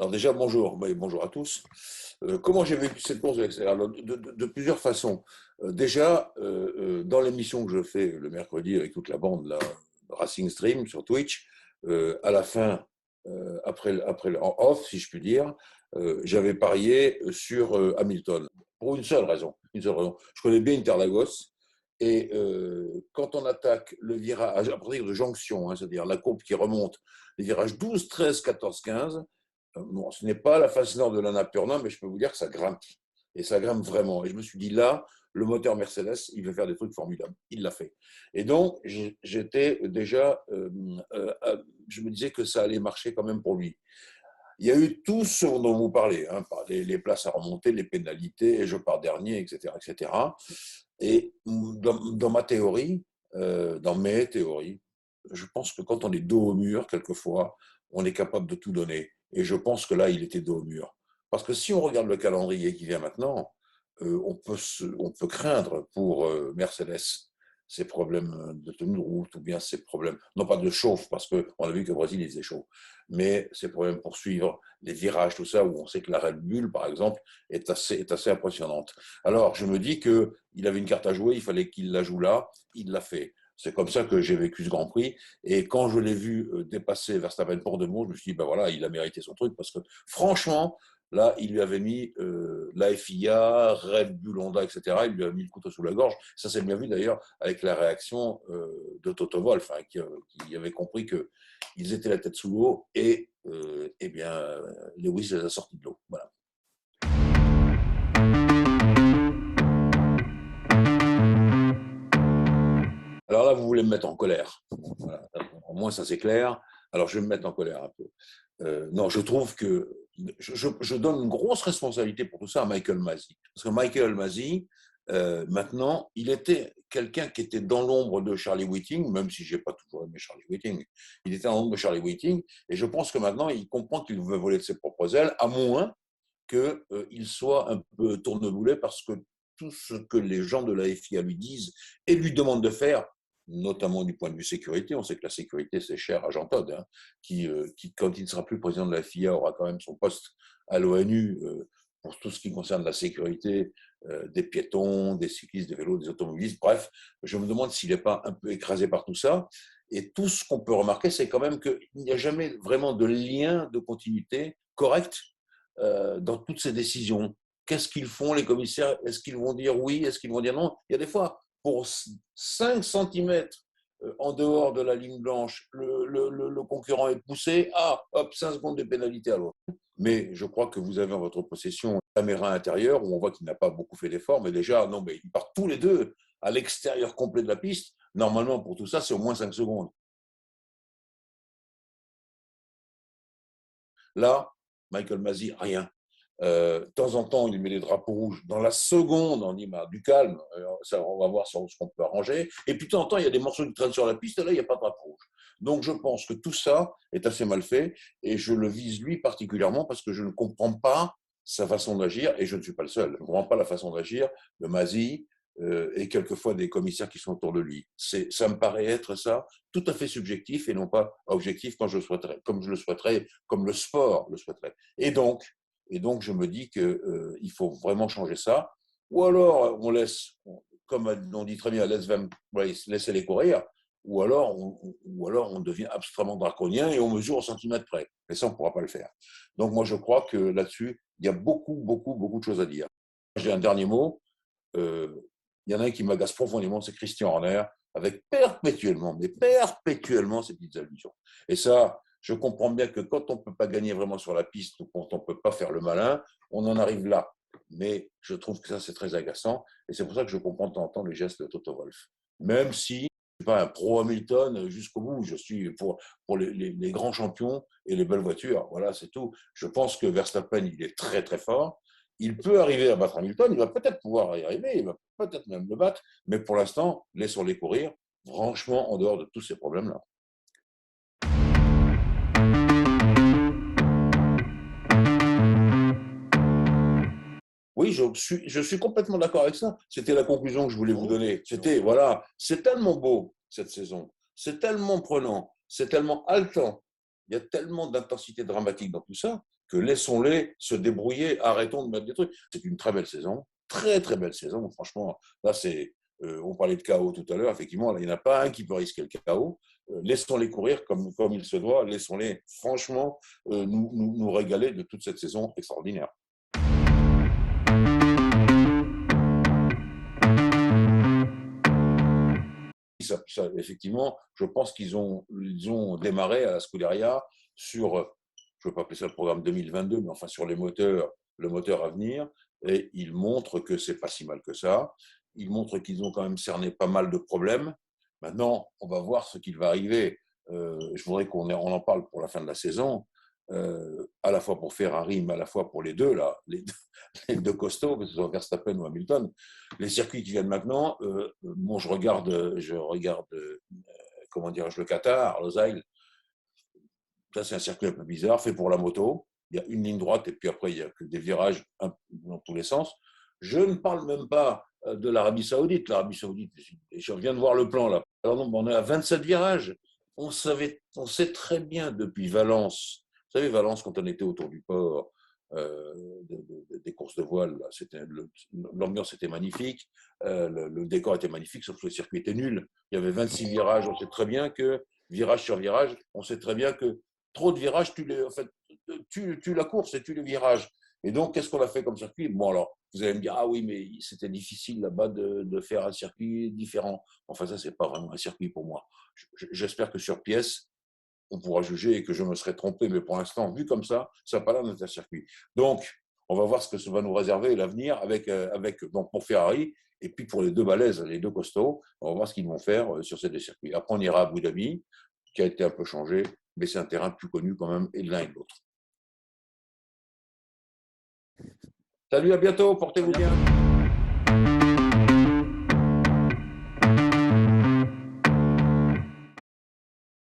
Alors déjà, bonjour, bonjour à tous. Comment j'ai vécu cette course de l'extérieur? Alors, de plusieurs façons. Dans l'émission que je fais le mercredi avec toute la bande, là, Racing Stream sur Twitch, à la fin, en off, si je puis dire, j'avais parié sur Hamilton, pour une seule raison. Une seule raison. Je connais bien Interlagos, et quand on attaque le virage, à partir de jonction, hein, c'est-à-dire la courbe qui remonte, les virages 12, 13, 14, 15, bon, ce n'est pas la face nord de l'Annapurna, mais je peux vous dire que ça grimpe. Et ça grimpe vraiment. Et je me suis dit, là, le moteur Mercedes, il veut faire des trucs formidables. Il l'a fait. Et donc, j'étais déjà, je me disais que ça allait marcher quand même pour lui. Il y a eu tout ce dont vous parlez, hein, les places à remonter, les pénalités, et je pars dernier, etc. etc. Et dans ma théorie, dans mes théories, je pense que quand on est dos au mur, quelquefois, on est capable de tout donner. Et je pense que là, il était dos au mur. Parce que si on regarde le calendrier qui vient maintenant, on peut craindre pour Mercedes ces problèmes de tenue de route ou bien ces problèmes, non pas de chauffe, parce qu'on a vu qu'au Brésil, il faisait chaud, mais ces problèmes pour suivre les virages, tout ça, où on sait que la Red Bull, par exemple, est assez impressionnante. Alors, je me dis qu'il avait une carte à jouer, il fallait qu'il la joue là, il l'a fait. C'est comme ça que j'ai vécu ce Grand Prix. Et quand je l'ai vu dépasser Verstappen pour de bon, je me suis dit, ben voilà, il a mérité son truc, parce que franchement, là, il lui avait mis la FIA, Red Bull, Honda, etc. Il lui a mis le couteau sous la gorge. Ça s'est bien vu d'ailleurs avec la réaction de Toto Wolff, hein, qui avait compris qu'ils étaient la tête sous l'eau et eh bien, Lewis les a sortis de l'eau. Voilà. Alors là, vous voulez me mettre en colère. Voilà. Au moins, ça c'est clair. Alors, je vais me mettre en colère un peu. Non, je trouve que je donne une grosse responsabilité pour tout ça à Michael Masi. Parce que Michael Masi, maintenant, il était quelqu'un qui était dans l'ombre de Charlie Whiting, même si je n'ai pas toujours aimé Charlie Whiting. Il était dans l'ombre de Charlie Whiting, et je pense que maintenant, il comprend qu'il veut voler de ses propres ailes, à moins qu'il soit un peu tourneboulet, parce que tout ce que les gens de la FIA lui disent et lui demandent de faire, notamment du point de vue sécurité. On sait que la sécurité, c'est cher à Jean Todt, hein, qui, quand il ne sera plus président de la FIA, aura quand même son poste à l'ONU pour tout ce qui concerne la sécurité des piétons, des cyclistes, des vélos, des automobilistes. Bref, je me demande s'il n'est pas un peu écrasé par tout ça. Et tout ce qu'on peut remarquer, c'est quand même qu'il n'y a jamais vraiment de lien de continuité correct dans toutes ces décisions. Qu'est-ce qu'ils font, les commissaires? Est-ce qu'ils vont dire oui? Est-ce qu'ils vont dire non? Il y a des fois, pour 5 centimètres en dehors de la ligne blanche, le concurrent est poussé, ah, hop, 5 secondes de pénalité à l'autre. Mais je crois que vous avez en votre possession une caméra intérieure où on voit qu'il n'a pas beaucoup fait d'efforts, mais déjà, non, mais ils partent tous les deux à l'extérieur complet de la piste. Normalement, pour tout ça, c'est au moins 5 secondes. Là, Michael Masi, rien. De temps en temps, il met des drapeaux rouges. Dans la seconde, on dit bah, du calme, ça, on va voir ce qu'on peut arranger. Et puis de temps en temps, il y a des morceaux qui traînent sur la piste, et là, il n'y a pas de drapeau rouge. Donc je pense que tout ça est assez mal fait, et je le vise lui particulièrement parce que je ne comprends pas sa façon d'agir, et je ne suis pas le seul. Je ne comprends pas la façon d'agir de Masi et quelquefois des commissaires qui sont autour de lui. Ça me paraît être ça tout à fait subjectif et non pas objectif comme je le souhaiterais, comme le sport le souhaiterait. Et donc, je me dis qu'il faut vraiment changer ça. Ou alors, on laisse, comme on dit très bien, let's them race, laissez-les courir. Ou alors, on devient extrêmement draconien et on mesure au centimètre près. Mais ça, on ne pourra pas le faire. Donc, moi, je crois que là-dessus, il y a beaucoup, beaucoup, beaucoup de choses à dire. J'ai un dernier mot. Euh, il y en a un qui m'agace profondément, c'est Christian Horner, avec mais perpétuellement, ces petites allusions. Et ça, je comprends bien que quand on ne peut pas gagner vraiment sur la piste ou quand on ne peut pas faire le malin, on en arrive là. Mais je trouve que ça, c'est très agaçant. Et c'est pour ça que je comprends de temps en temps les gestes de Toto Wolff. Même si je ne suis pas un pro Hamilton jusqu'au bout, je suis pour les grands champions et les belles voitures. Voilà, c'est tout. Je pense que Verstappen, il est très, très fort. Il peut arriver à battre Hamilton, il va peut-être pouvoir y arriver, il va peut-être même le battre, mais pour l'instant, laissons-les courir, franchement, en dehors de tous ces problèmes-là. Oui, je suis complètement d'accord avec ça. C'était la conclusion que je voulais vous donner. C'était, voilà, c'est tellement beau cette saison, c'est tellement prenant, c'est tellement haletant, il y a tellement d'intensité dramatique dans tout ça que laissons-les se débrouiller, arrêtons de mettre des trucs. C'est une très belle saison, très très belle saison. Franchement, là, on parlait de chaos tout à l'heure, effectivement, là, il n'y en a pas un qui peut risquer le chaos. Laissons-les courir comme il se doit, laissons-les franchement nous régaler de toute cette saison extraordinaire. Effectivement, je pense qu'ils ont démarré à la Scuderia sur, je ne veux pas appeler ça le programme 2022, mais enfin sur le moteur à venir, et ils montrent que c'est pas si mal que ça. Ils montrent qu'ils ont quand même cerné pas mal de problèmes. Maintenant, on va voir ce qu'il va arriver. Je voudrais qu'on en parle pour la fin de la saison, à la fois pour Ferrari, mais à la fois pour les deux, là, les deux costauds, que ce soit Verstappen ou Hamilton. Les circuits qui viennent maintenant, bon, je regarde comment dirais-je, le Qatar, Losail. Ça, c'est un circuit un peu bizarre, fait pour la moto. Il y a une ligne droite et puis après, il y a que des virages dans tous les sens. Je ne parle même pas de l'Arabie Saoudite. L'Arabie Saoudite, je viens de voir le plan là. Alors, donc, on est à 27 virages. On sait très bien depuis Valence. Vous savez, Valence, quand on était autour du port, des courses de voile, l'ambiance était magnifique, le décor était magnifique, sauf que le circuit était nul. Il y avait 26 virages. On sait très bien que, virage sur virage, on sait très bien que trop de virages tue la course et tue le virage. Et donc, qu'est-ce qu'on a fait comme circuit? Bon, alors, vous allez me dire, ah oui, mais c'était difficile là-bas de faire un circuit différent. Enfin, ça, c'est pas vraiment un circuit pour moi. J'espère que sur pièce, on pourra juger et que je me serai trompé, mais pour l'instant, vu comme ça n'a pas l'air d'être un circuit. Donc, on va voir ce que ça va nous réserver l'avenir donc pour Ferrari, et puis pour les deux balèzes, les deux costauds, on va voir ce qu'ils vont faire sur ces deux circuits. Après, on ira à Abu Dhabi, qui a été un peu changé, mais c'est un terrain plus connu quand même, et de l'un et de l'autre. Salut, à bientôt, portez-vous bien.